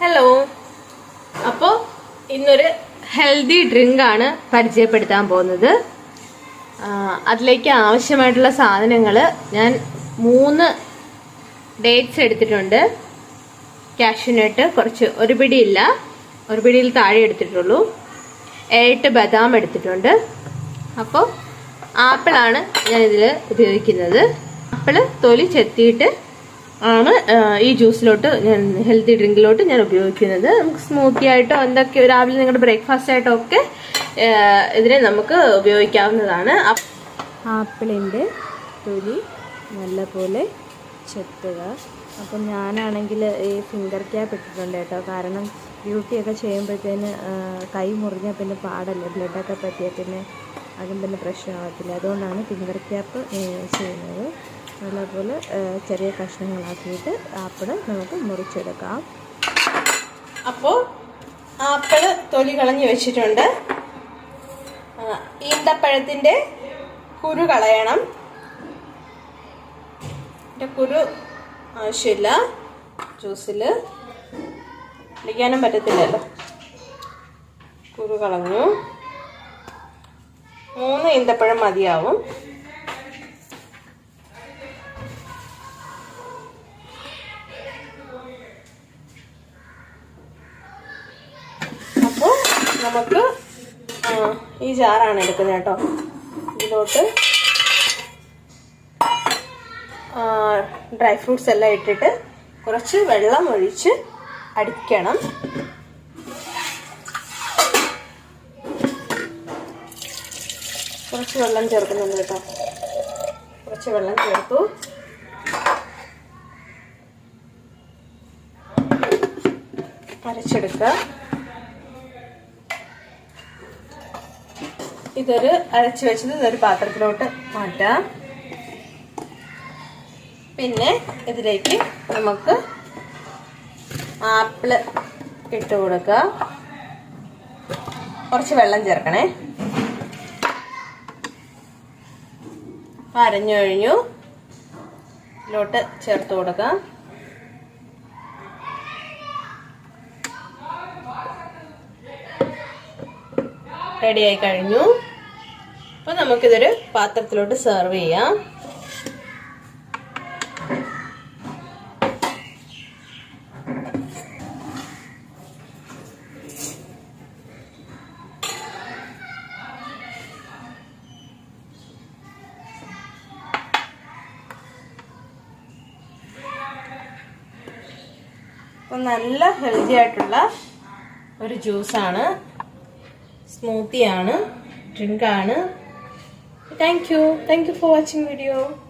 Hello. അപ്പോൾ ഇന്നൊരു healthy ഡ്രിങ്കാണ് പരിചയപ്പെടുത്താൻ പോകുന്നത്. അതിലേക്ക് ആവശ്യമായിട്ടുള്ള സാധനങ്ങൾ ഞാൻ 3 ഡേറ്റ്സ് എടുത്തിട്ടുണ്ട്. കാഷ്യൂനട്ട് കുറച്ച്, ഒരു പിടിയില്ല, ഒരു പിടിയിൽ താഴെ എടുത്തിട്ടുള്ളൂ. 8 ബദാം എടുത്തിട്ടുണ്ട്. അപ്പോൾ ആപ്പിളാണ് ഞാൻ ഇതിൽ ഉപയോഗിക്കുന്നത്. ആപ്പിള് തൊലി ചെത്തിയിട്ട് ആണ് ഈ ജ്യൂസിലോട്ട്, ഞാൻ ഹെൽത്തി ഡ്രിങ്കിലോട്ട് ഞാൻ ഉപയോഗിക്കുന്നത്. നമുക്ക് സ്മൂത്തി ആയിട്ടോ എന്തൊക്കെ രാവിലെ നിങ്ങളുടെ ബ്രേക്ക്ഫാസ്റ്റ് ആയിട്ടോ ഒക്കെ ഇതിനെ നമുക്ക് ഉപയോഗിക്കാവുന്നതാണ്. ആപ്പിളിൻ്റെ തൊലി നല്ലപോലെ ചെത്തുക. അപ്പം ഞാനാണെങ്കിൽ ഈ ഫിംഗർ ക്യാപ്പ് ഇട്ടിട്ടുണ്ട് കേട്ടോ. കാരണം ഡ്യൂട്ടിയൊക്കെ ചെയ്യുമ്പോഴത്തേന് കൈ മുറിഞ്ഞാൽ പിന്നെ പാടല്ലേ, ബ്ലഡൊക്കെ പറ്റിയാൽ പിന്നെ അതും പിന്നെ പ്രശ്നമാകത്തില്ല. അതുകൊണ്ടാണ് ഫിംഗർ ക്യാപ്പ് ചെയ്യുന്നത്. നല്ലപോലെ ചെറിയ കഷ്ണങ്ങളാക്കിയിട്ട് ആപ്പിൾ നമുക്ക് മുറിച്ചെടുക്കാം. അപ്പോൾ ആപ്പിള് തൊലി കളഞ്ഞ് വെച്ചിട്ടുണ്ട്. ഈന്തപ്പഴത്തിൻ്റെ കുരു കളയണം. കുരു ആവശ്യമില്ല, ജ്യൂസിൽ ഇടിക്കാനും പറ്റത്തില്ലല്ലോ. കുരു കളഞ്ഞു. 3 ഈന്തപ്പഴം മതിയാവും. അപ്പോൾ നമുക്ക് ഈ ജാറാണ് എടുക്കുന്നത് കേട്ടോ. ഇതിലോട്ട് ഡ്രൈ ഫ്രൂട്ട്സ് എല്ലാം ഇട്ടിട്ട് കുറച്ച് വെള്ളം ഒഴിച്ച് അടിക്കണം. കുറച്ച് വെള്ളം ചേർക്കുന്നുണ്ട് കേട്ടോ. കുറച്ച് വെള്ളം ചേർത്തു. അരച്ചെടുക്കുക. ഇതൊരു അരച്ചു വെച്ചത് ഇതൊരു പാത്രത്തിലോട്ട് മാറ്റാം. പിന്നെ ഇതിലേക്ക് നമുക്ക് ആപ്പിള് ഇട്ട് കൊടുക്കുക. കുറച്ച് വെള്ളം ചേർക്കണേ. അരഞ്ഞു കഴിഞ്ഞു. ഇതിലോട്ട് ചേർത്ത് കൊടുക്കാം. റെഡിയായി കഴിഞ്ഞു. അപ്പോൾ നമുക്കിതൊരു പാത്രത്തിലോട്ട് സെർവ് ചെയ്യാം. അപ്പോൾ നല്ല ഹെൽത്തി ആയിട്ടുള്ള ഒരു ജ്യൂസാണ്, സ്മൂത്തിയാണ്, ഡ്രിങ്കാണ്. Thank you for watching video.